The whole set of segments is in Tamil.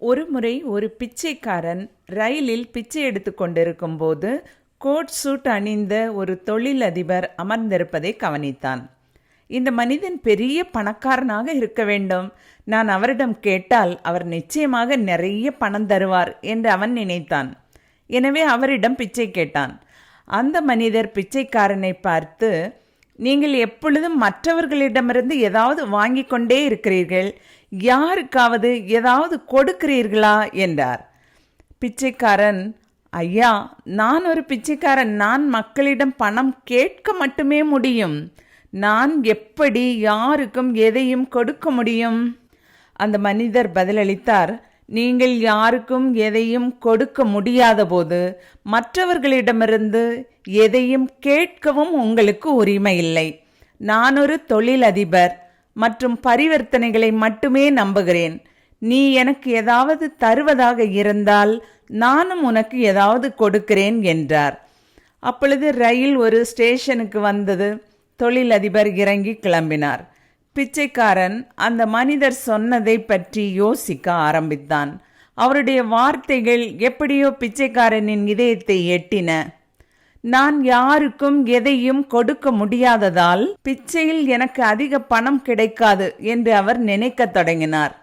ஒருமுறை ஒரு பிச்சைக்காரன் ரயிலில் பிச்சை எடுத்து கொண்டிருக்கும் போது கோட் சூட் அணிந்த ஒரு தொழிலதிபர் அமர்ந்திருப்பதை கவனித்தான். இந்த மனிதன் பெரிய பணக்காரனாக இருக்க வேண்டும். நான் அவரிடம் கேட்டால் அவர் நிச்சயமாக நிறைய பணம் தருவார் என்று அவன் நினைத்தான். எனவே அவரிடம் பிச்சை கேட்டான். அந்த மனிதர் பிச்சைக்காரனை பார்த்து, நீங்கள் எப்பொழுதும் மற்றவர்களிடமிருந்து ஏதாவது வாங்கி கொண்டே இருக்கிறீர்கள், யாருக்காவது ஏதாவது கொடுக்கிறீர்களா என்றார். பிச்சைக்காரன், ஐயா, நான் ஒரு பிச்சைக்காரன், நான் மக்களிடம் பணம் கேட்க மட்டுமே முடியும். நான் எப்படி யாருக்கும் எதையும் கொடுக்க முடியும்? அந்த மனிதர் பதிலளித்தார், நீங்கள் யாருக்கும் எதையும் கொடுக்க முடியாத போது மற்றவர்களிடமிருந்து எதையும் கேட்கவும் உங்களுக்கு உரிமை இல்லை. நான் ஒரு தொழிலதிபர் மற்றும் பரிவர்த்தனைகளை மட்டுமே நம்புகிறேன். நீ எனக்கு ஏதாவது தருவதாக இருந்தால் நானும் உனக்கு ஏதாவது கொடுக்கிறேன் என்றார். அப்பொழுது ரயில் ஒரு ஸ்டேஷனுக்கு வந்தது. தொழிலதிபர் இறங்கி கிளம்பினார். பிச்சைக்காரன் அந்த மனிதர் சொன்னதை பற்றி யோசிக்க ஆரம்பித்தான். அவருடைய வார்த்தைகள் எப்படியோ பிச்சைக்காரனின் இதயத்தை எட்டின. நான் யாருக்கும் எதையும் கொடுக்க முடியாததால் பிச்சையில் எனக்கு அதிக பணம் கிடைக்காது என்று அவர் நினைக்க தொடங்கினார்.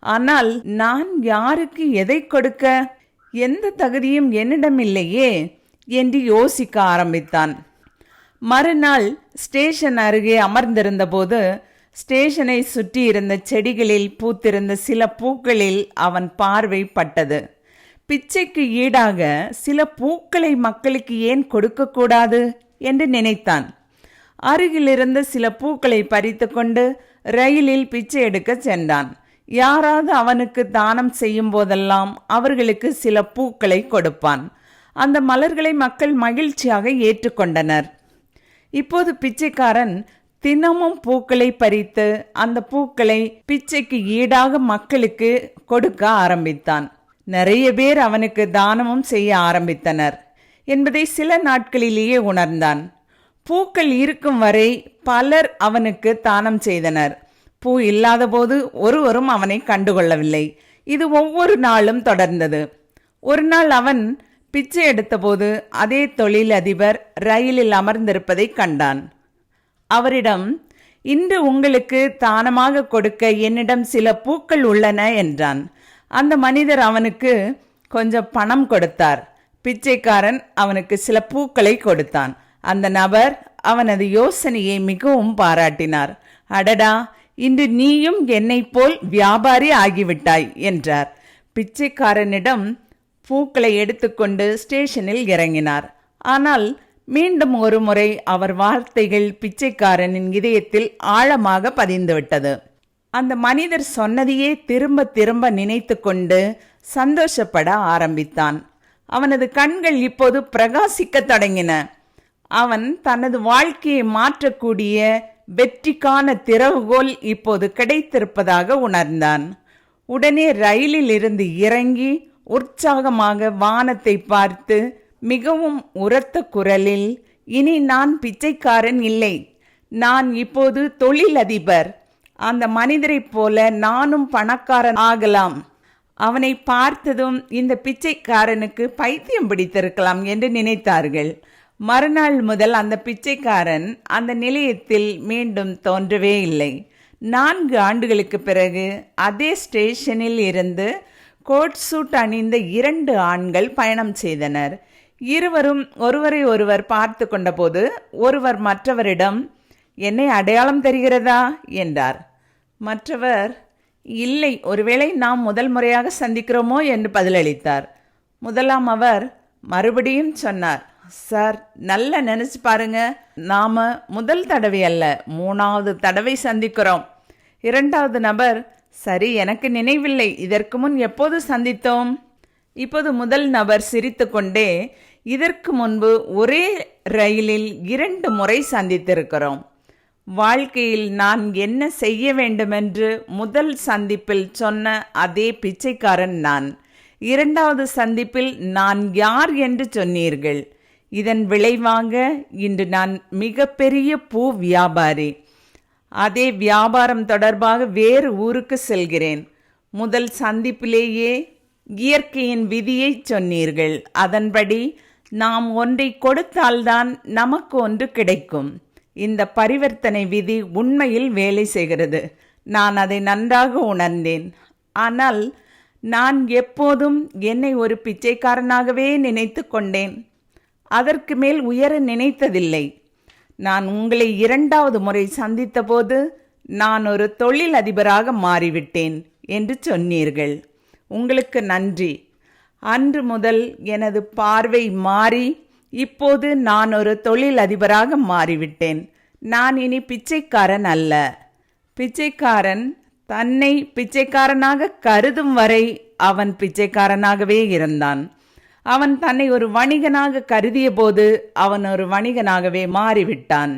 ஆனால் நான் யாருக்கு எதை கொடுக்க? எந்த தகுதியும் என்னிடம் இல்லையே என்று யோசிக்க ஆரம்பித்தான். மறுநாள் ஸ்டேஷன் அருகே அமர்ந்திருந்த போது ஸ்டேஷனை சுற்றி இருந்த செடிகளில் பூத்திருந்த சில பூக்களில் அவன் பார்வை பட்டது. பிச்சைக்கு ஈடாக சில பூக்களை மக்களுக்கு ஏன் கொடுக்கக்கூடாது என்று நினைத்தான். அருகிலிருந்த சில பூக்களை பறித்து கொண்டு ரயிலில் பிச்சை எடுக்க சென்றான். யாராவது அவனுக்கு தானம் செய்யும் போதெல்லாம் அவர்களுக்கு சில பூக்களை கொடுப்பான். அந்த மலர்களை மக்கள் மகிழ்ச்சியாக ஏற்றுக்கொண்டனர். இப்போது பிச்சைக்காரன் தினமும் பூக்களை பறித்து அந்த பூக்களை பிச்சைக்கு ஈடாக மக்களுக்கு கொடுக்க ஆரம்பித்தான். நிறைய பேர் அவனுக்கு தானமும் செய்ய ஆரம்பித்தனர் என்பதை சில நாட்களிலேயே உணர்ந்தான். பூக்கள் இருக்கும் வரை பலர் அவனுக்கு தானம் செய்தனர். பூ இல்லாத போது ஒருவரும் அவனை கண்டுகொள்ளவில்லை. இது ஒவ்வொரு நாளும் தொடர்ந்தது. ஒரு நாள் அவன் பிச்சை எடுத்தபோது அதே தொழிலதிபர் ரயிலில் அமர்ந்திருப்பதை கண்டான். அவரிடம், இன்று உங்களுக்கு தானமாக கொடுக்க என்னிடம் சில பூக்கள் உள்ளன என்றான். அந்த மனிதர் அவனுக்கு கொஞ்சம் பணம் கொடுத்தார். பிச்சைக்காரன் அவனுக்கு சில பூக்களை கொடுத்தான். அந்த நபர் அவனது யோசனையை மிகவும் பாராட்டினார். அடடா, இன்று நீயும் என்னை போல் வியாபாரி ஆகிவிட்டாய் என்றார். பிச்சைக்காரனிடம் பூக்களை எடுத்துக்கொண்டு ஸ்டேஷனில் இறங்கினார். ஆனால் மீண்டும் ஒரு முறை அவர் வார்த்தைகள் பிச்சைக்காரனின் இதயத்தில் ஆழமாக பதிந்துவிட்டது. அந்த மனிதர் சொன்னதையே திரும்ப திரும்ப நினைத்து கொண்டு சந்தோஷப்பட ஆரம்பித்தான். அவனது கண்கள் இப்போது பிரகாசிக்க தொடங்கின. அவன் தனது வாழ்க்கையை மாற்றக்கூடிய வெற்றிக்கான திறவுகோல் இப்போது கிடைத்திருப்பதாக உணர்ந்தான். உடனே ரயிலில் இருந்து இறங்கி உற்சாகமாக வானத்தை பார்த்து மிகவும் உரத்த குரலில், இனி நான் பிச்சைக்காரன் இல்லை, நான் இப்போது தொழிலதிபர். அந்த மனிதரைப் போல நானும் பணக்காரன் ஆகலாம். அவனை பார்த்ததும் இந்த பிச்சைக்காரனுக்கு பைத்தியம் பிடித்திருக்கலாம் என்று நினைத்தார்கள். மறுநாள் முதல் அந்த பிச்சைக்காரன் அந்த நிலையத்தில் மீண்டும் தோன்றவே இல்லை. 4 ஆண்டுகளுக்கு பிறகு அதே ஸ்டேஷனில் இருந்து கோட் சூட் அணிந்த 2 ஆண்கள் பயணம் செய்தனர். இருவரும் ஒருவரை ஒருவர் பார்த்து கொண்டபோது ஒருவர் மற்றவரிடம், என்னை அடையாளம் தெரிகிறதா என்றார். மற்றவர், இல்லை, ஒருவேளை நாம் முதல் முறையாக சந்திக்கிறோமோ என்று பதிலளித்தார். முதலாம் அவர் மறுபடியும் சொன்னார், சார், நல்லா நினைச்சு பாருங்க, நாம முதல் தடவை அல்ல, 3வது தடவை சந்திக்கிறோம். இரண்டாவது நபர், சரி, எனக்கு நினைவில்லை, இதற்கு முன் எப்போது சந்தித்தோம்? இப்போது முதல் நபர் சிரித்து கொண்டே, இதற்கு முன்பு ஒரே ரயிலில் 2 முறை சந்தித்திருக்கிறோம். வாழ்க்கையில் நான் என்ன செய்ய வேண்டுமென்று முதல் சந்திப்பில் சொன்ன அதே பிச்சைக்காரன் நான். 2வது சந்திப்பில் நான் யார் என்று சொன்னீர்கள். இதன் விளைவாக இன்று நான் மிகப்பெரிய பூ வியாபாரி. அதே வியாபாரம் தொடர்பாக வேறு ஊருக்கு செல்கிறேன். முதல் சந்திப்பிலேயே இயற்கையின் விதியை சொன்னீர்கள். அதன்படி நாம் ஒன்றை கொடுத்தால்தான் நமக்கு ஒன்று கிடைக்கும். இந்த பரிவர்த்தனை விதி உண்மையில் வேலை செய்கிறது. நான் அதை நன்றாக உணர்ந்தேன். ஆனால் நான் எப்போதும் என்னை ஒரு பிச்சைக்காரனாகவே நினைத்து கொண்டேன். அதற்கு மேல் உயர நினைத்ததில்லை. நான் உங்களை 2வது முறை சந்தித்தபோது நான் ஒரு தொழில் அதிபராக மாறிவிட்டேன் என்று சொன்னீர்கள். உங்களுக்கு நன்றி. அன்று முதல் எனது பார்வை மாறி இப்போது நான் ஒரு தொழில் அதிபராக மாறிவிட்டேன். நான் இனி பிச்சைக்காரன் அல்ல. பிச்சைக்காரன் தன்னை பிச்சைக்காரனாக கருதும் வரை அவன் பிச்சைக்காரனாகவே இருந்தான். அவன் தன்னை ஒரு வணிகனாக கருதிய போது அவன் ஒரு வணிகனாகவே மாறிவிட்டான்.